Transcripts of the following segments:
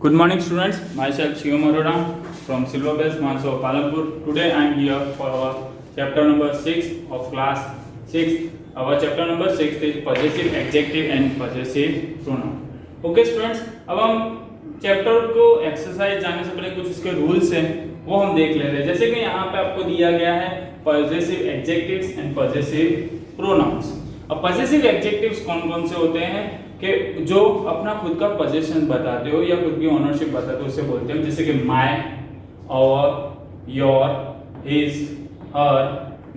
Good morning, students. Myself Shivam Arora from Silver Bells, Manso, Palampur. Today I am here for our chapter number 6 of class 6. Our chapter number 6 is possessive adjective and possessive pronoun. Okay, students. अब हम chapter को exercise जाने से पहले कुछ इसके rules हैं वो हम देख ले रहे हैं। जैसे कि यहाँ पे आपको दिया गया है possessive adjectives and possessive pronouns. अब possessive adjectives कौन कौन से होते हैं कि जो अपना खुद का पोजीशन बताते हो या खुद की ओनरशिप बताते हो उसे बोलते हैं, जैसे कि my, our, your, his, her,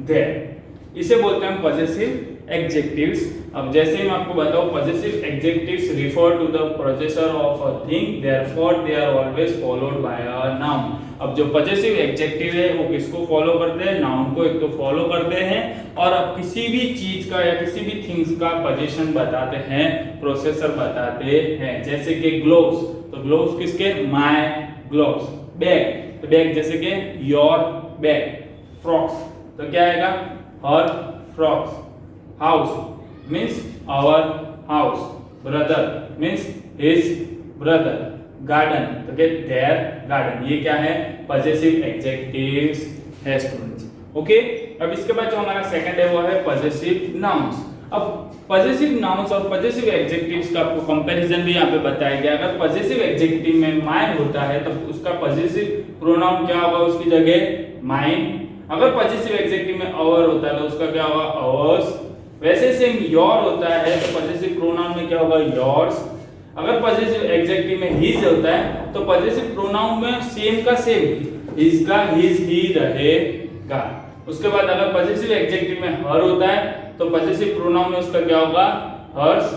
their, इसे बोलते हैं पॉजेसिव एडजेक्टिव्स। अब जैसे मैं आपको बताऊं, possessive adjectives refer to the possessor of a thing, therefore they are always followed by a noun. अब जो पॉजेसिव एडजेक्टिव है वो किसको फॉलो करते हैं? नाउन को एक तो फॉलो करते हैं, और अब किसी भी चीज का या किसी भी थिंग्स का पोजीशन बताते हैं, प्रोसेसर बताते हैं। जैसे कि ग्लोव्स, तो ग्लोव्स किसके? My gloves. बैग, तो बैग जैसे कि योर बैग। फ्रॉक्स, तो क्या आएगा? Her frocks. House means our house. Brother means his brother. Garden, तो क्या? Their garden. ये क्या है? पॉजेसिव एडजेक्टिव्स है स्टूडेंट्स। ओके, अब इसके बाद जो हमारा सेकंड है वो है पॉजेसिव नाउन्स। अब पॉजेसिव नाउन्स और पॉजेसिव एडजेक्टिव्स का आपको कंपैरिजन भी यहाँ पे बताया गया। अगर पॉजेसिव एडजेक्टिव में माय होता है तो उसका पॉजेसिव प्रोनाउन क्या होगा? उसकी जगह माइन। अगर पॉजेसिव एडजेक्टिव में आवर होता है तो उसका क्या होगा? आवर्स। वैसे सेम योर होता है तो पॉजेसिव प्रोनाउन में क्या होगा? योर्स। अगर पॉजेसिव एडजेक्टिव में हिज होता है तो पॉजेसिव प्रोनाउन में सेम का सेम हिज का हिज ही रहेगा। उसके बाद अगर पॉजेसिव एडजेक्टिव में हर होता है तो पॉजेसिव प्रोनाउन में उसका क्या होगा? हर्स।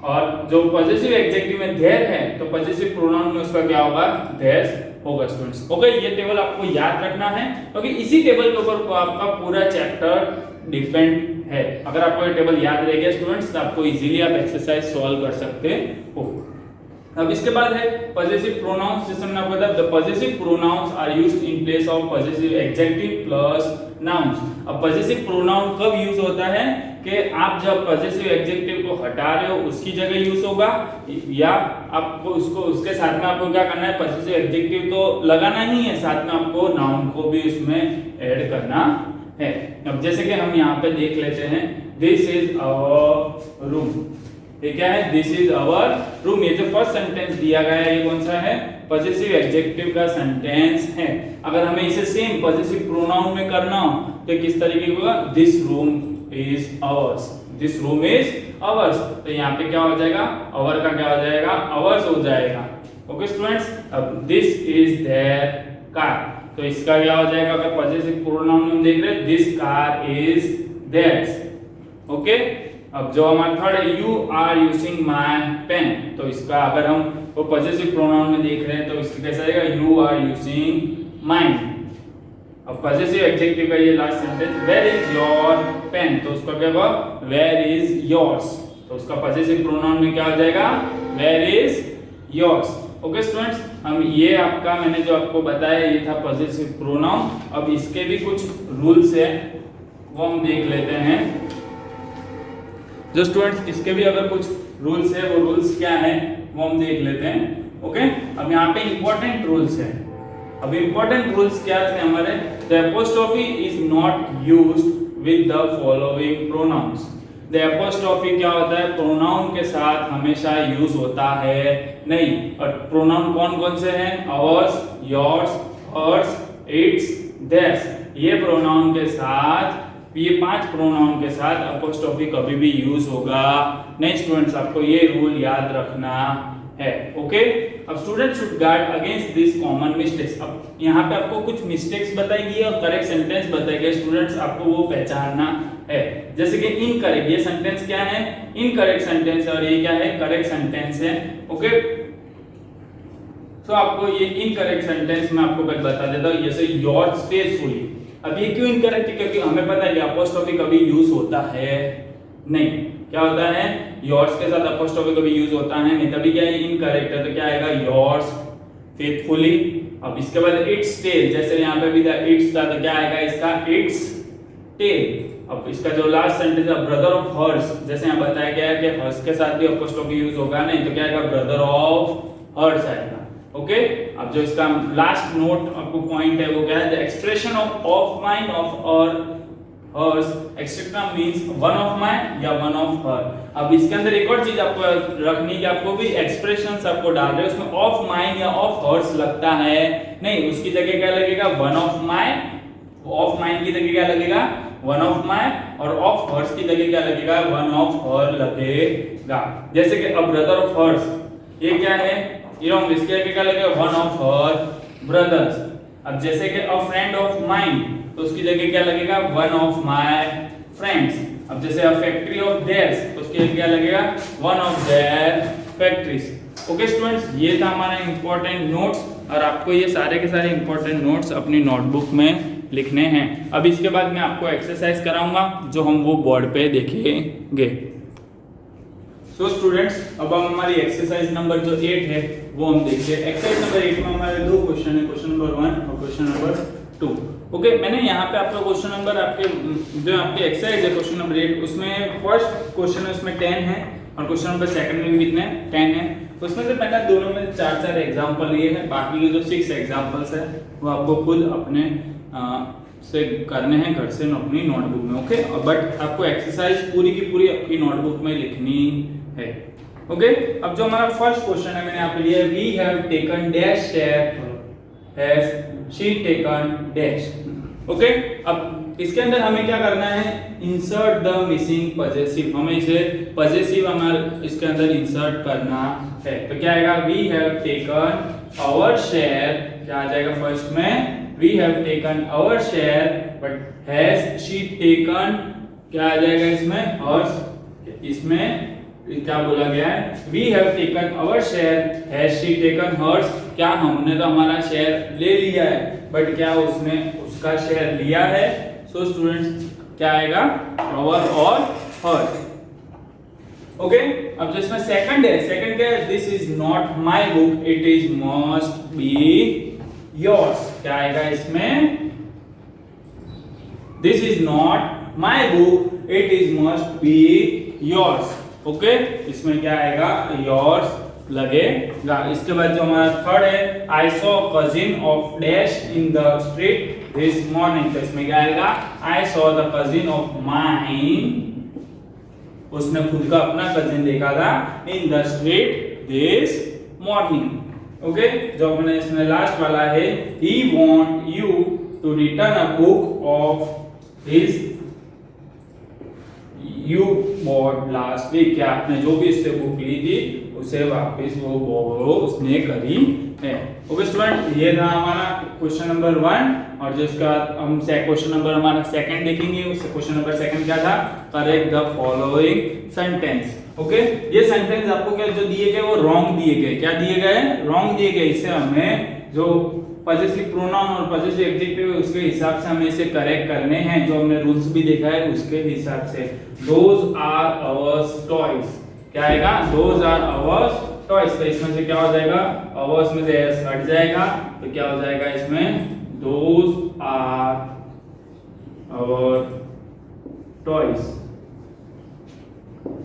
और जो पॉजेसिव एडजेक्टिव में देयर है तो पॉजेसिव प्रोनाउन में उसका क्या होगा? देयर्स होगा स्टूडेंट्स। ओके, ये टेबल आपको याद रखना है क्योंकि इसी टेबल के ऊपर आपका पूरा चैप्टर डिपेंड है। अगर आपको ये टेबल याद रह गया स्टूडेंट्स तो आपको इजीली आप एक्सरसाइज सॉल्व कर सकते हो। अब इसके बाद है पॉजेसिव प्रोनाउंस, जिसमें मैंने आपको बताया the possessive pronouns are used in place of possessive adjective plus nouns. अब पॉजेसिव प्रोनाउन कब यूज होता है कि आप जब पॉजेसिव एडजेक्टिव को हटा रहे हो उसकी जगह यूज होगा, या आपको उसको उसके साथ में आपको क्या करना है? पॉजेसिव एडजेक्टिव तो लगाना ही है, साथ में आपको नाउन को भी इसमें ऐड करना है। अब जैसे कि हम यहाँ पे देख लेते हैं, दिस इज आवर रूम। ये क्या है? This is our room. ये जो फर्स्ट सेंटेंस दिया गया है ये कौन सा है? पॉजेसिव एडजेक्टिव का सेंटेंस है। अगर हमें इसे सेम पॉजेसिव प्रोनाउन में करना हो तो किस तरीके होगा? This room is ours. This room is ours. तो यहाँ पे क्या हो जाएगा? आवर का क्या हो जाएगा? आवर्स हो जाएगा। ओके स्टूडेंट्स, अब दिस इज देयर कार, तो इसका क्या हो जाएगा? अगर पॉजेसिव प्रोनाउन में देख रहे हैं, this car is theirs. Okay, अब जो हमारा थर्ड है, you are using my pen, तो इसका अगर हम वो पॉजेसिव प्रोनाउन में देख रहे हैं तो इसका कैसा आएगा? You are using mine. अब पॉजेसिव एडजेक्टिव का ये last sentence, where is your pen, तो उसका क्या होगा? वेयर इज योर्स, तो उसका पॉजेसिव प्रोनाउन में क्या हो जाएगा? Where is yours. Okay students, हम ये आपका मैंने जो आपको बताया ये था पॉजेसिव प्रोनाउन। अब इसके भी कुछ रूल्स है वो हम देख लेते हैं। जो स्टूडेंट्स इसके भी अगर कुछ रूल्स है वो रूल्स क्या है वो हम देख लेते हैं। ओके, अब यहाँ पे इंपॉर्टेंट रूल्स है। अब इंपॉर्टेंट रूल्स क्या है हमारे? The apostrophe is not used with the following pronouns. The apostrophe क्या होता है? प्रोनाउन के साथ हमेशा यूज होता है नहीं। और प्रोनाउन कौन कौन से हैं? Ours, yours, hers, its, theirs. ये प्रोनाउन के साथ, ये 5 प्रोनाउन के साथ अपोस्ट्रोफी कभी भी यूज होगा नहीं स्टूडेंट्स, आपको ये रूल याद रखना है। ओके, अब student should guard against this common mistakes. अब यहाँ पे आपको कुछ मिस्टेक्स बताई गई और करेक्ट सेंटेंस बताए गए स्टूडेंट्स, आपको वो पहचानना है। जैसे कि इनकरेक्ट, ये सेंटेंस क्या है? इनकरेक्ट सेंटेंस है, और ये क्या है? करेक्ट सेंटेंस है। ओके, तो आपको ये इनकरेक्ट सेंटेंस मैं आपको बता देता हूँ, जैसे योर्स फेथफुली। अब ये क्यों इनकरेक्ट है? क्योंकि हमें पता है कि अपोस्ट्रोफी कभी यूज होता है नहीं। क्या होता है? योर्स के साथ अपोस्ट्रोफी कभी यूज होता है नहीं, तभी क्या है? इनकरेक्ट है। तो क्या आएगा? Yours faithfully. अब इसके बाद इट्स टेल, जैसे यहाँ पे भी था इट्स था, तो क्या आएगा इसका? Its tail. अब इसका जो लास्ट सेंटेंस है ब्रदर ऑफ हर्स, जैसे यहाँ बताया गया है कि हर्स के साथ भी अपोस्ट्रोफी यूज होगा नहीं, तो क्या आएगा? ब्रदर ऑफ हर्स आएगा। ओके अब जो इसका लास्ट नोट आपको पॉइंट है वो क्या है, the expression of mine of और hers etcetera means one of mine या वन ऑफ हर। अब इसके अंदर एक और चीज आपको रखनी है कि आपको भी एक्सप्रेशंस आपको डाल रहे हो उसमें ऑफ माइन या ऑफ हर्स लगता है नहीं, उसकी जगह क्या लगेगा, one of mine. Of mine की जगह क्या लगेगा, वन ऑफ माइन, और ऑफ हर्स की जगह क्या लगेगा, वन ऑफ हर लगेगा। जैसे कि अ ब्रदर ऑफ हर्स, ये क्या है, इरोंग, इसके जगह क्या लगेगा, वन ऑफ हर ब्रदर्स। अब जैसे कि अ फ्रेंड ऑफ माइन, तो उसकी जगह क्या लगेगा, वन ऑफ माय फ्रेंड्स। अब जैसे अ फैक्ट्री ऑफ देयर्स, तो उसकी जगह क्या लगेगा, one of their factories. Okay students, ये था हमारा इंपॉर्टेंट नोट्स, और आपको ये सारे के सारे इंपॉर्टेंट नोट्स अपनी नोटबुक में लिखने हैं। अब इसके बाद मैं आपको एक्सरसाइज कराऊंगा जो हम वो बोर्ड पे देखेंगे। तो स्टूडेंट्स, अब हम हमारी एक्सरसाइज नंबर जो 8 है वो हम देखते हैं। एक्सरसाइज नंबर 8 में हमारे दो क्वेश्चन है, क्वेश्चन नंबर 1 और क्वेश्चन नंबर 2। ओके, मैंने यहाँ पे आपका क्वेश्चन नंबर आपके जो आपके एक्सरसाइज है क्वेश्चन नंबर 8, उसमें फर्स्ट क्वेश्चन है उसमें 10 है, और क्वेश्चन नंबर सेकंड में भी कितने 10 है। उसमें से मैंने दोनों में 4-4 एग्जांपल लिए हैं, बाकी के जो 6 एग्जांपल्स है वो आपको खुद अपने से करने हैं घर से अपनी नोटबुक में। ओके, बट आपको एक्सरसाइज पूरी की पूरी अपनी नोटबुक में लिखनी है। ओके, अब जो हमारा फर्स्ट क्वेश्चन है मैंने यहाँ पे लिया है, we have taken dash step has she taken dash. Okay, अब इसके अंदर हमें क्या करना है, इंसर्ट द मिसिंग पजेसिव, हमें इसे पजेसिव हमारे इसके अंदर इंसर्ट करना है। तो क्या आएगा, we have taken our share, क्या आ जाएगा फर्स्ट में, we have taken our share, but has she taken, क्या आ जाएगा इसमें, hers, इसमें क्या बोला गया है, we have taken our share, has she taken hers, क्या हमने तो हमारा शेयर ले लिया है, बट क्या उसने उसका शेयर लिया है। सो स्टूडेंट्स क्या आएगा, our और her। ओके, अब जो इसमें सेकंड है, सेकंड क्या है, this is not my book, it is must be yours, क्या आएगा इसमें, this is not my book, it is must be yours. Okay, इसमें क्या आएगा, योर्स लगेगा। इसके बाद जो हमारा थर्ड है, I saw cousin of dash in the street this morning, तो इसमें क्या आएगा, I saw the cousin of mine, उसने खुद का अपना कजिन देखा था, in the street this morning. Okay, जो हमने इसमें लास्ट वाला है, he want you to return a book of his you bought last week, क्या आपने जो भी इससे बुक ली थी उसे वापस वो बोरो उसने करी है। ओके स्टूडेंट, ये था हमारा क्वेश्चन नंबर 1, और जिसका हम क्वेश्चन नंबर हमारा सेकंड देखेंगे। उससे क्वेश्चन नंबर सेकंड क्या था, correct the following sentence. Okay, ये सेंटेंस आपको क्या जो दिए गए वो रॉन्ग दिए गए, क्या दिए गए, रॉन्ग दिए गए। इससे हमें जो पजेसिव प्रोनाउन और पजेसिव एडजेक्टिव है उसके हिसाब से हमें इसे करेक्ट करने हैं, जो हमने रूल्स भी देखा है उसके हिसाब से। दोज आर आवर्स टॉयज, क्या आएगा, दोज आर आवर्स टॉयज, तो इसमें से क्या हो जाएगा, आवर्स में से एस हट जाएगा, तो क्या हो जाएगा इसमें, those are our toys.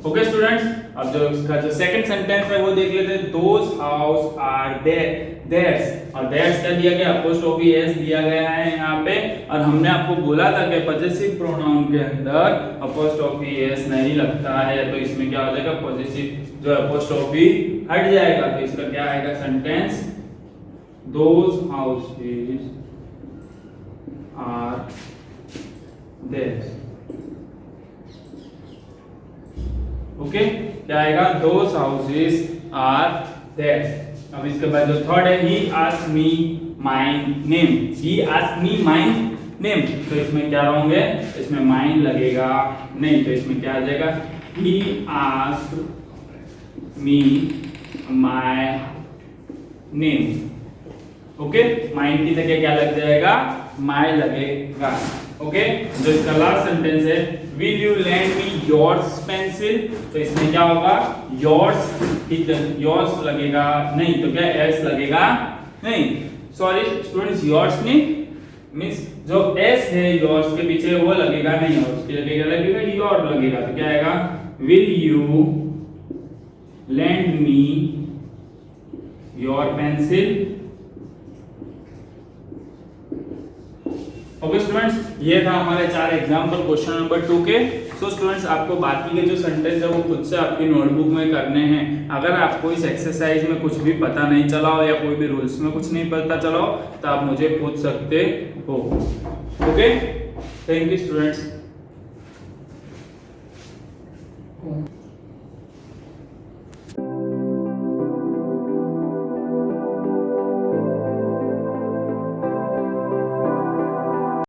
Okay students, अब जो इसका जो सेकंड सेंटेंस है वो देख लेते हैं, दोस हाउस आर देयर्स, और देयर्स क्या दिया गया, अपोस्ट्रोफी एस दिया गया है यहाँ पे, और हमने आपको बोला था कि पजेसिव प्रोनाउन के अंदर अपोस्ट्रोफी एस नहीं लगता है, तो इसमें क्या हो जाएगा, पजेसिव जो अपोस्ट्रोफी हट जाएगा, तो इसका क्या आएगा sentence, those houses are theirs. Okay, क्या आएगा, दोस हाउसेस आर देयर्स। अब इसके बाद जो थर्ड है, he asked me my name, he asked me my name, तो इसमें क्या होंगे, इसमें माइन लगेगा नहीं, तो इसमें क्या आ जाएगा, he asked me my name. Okay, mine की जगह क्या लग जाएगा, माय लगेगा। ओके, जो इसका लास्ट सेंटेंस है, will you lend me yours pencil, तो इसमें क्या होगा, योर्स, ठीक है, योर्स लगेगा नहीं, तो क्या एस लगेगा नहीं, सॉरी स्टूडेंट्स, योर्स नहीं मींस जो एस है योर्स के पीछे वो लगेगा नहीं, और उसके जगह क्या लगेगा, योर लगेगा, तो क्या आएगा, will you lend me your pencil. Okay students, ये था हमारे 4 एग्जाम्पल क्वेश्चन नंबर 2 के। सो स्टूडेंट्स, आपको बाकी के जो सेंटेंस है वो खुद से आपकी नोटबुक में करने हैं। अगर आपको इस एक्सरसाइज में कुछ भी पता नहीं चला हो या कोई भी रूल्स में कुछ नहीं पता चला हो तो आप मुझे पूछ सकते हो। Okay, thank you students.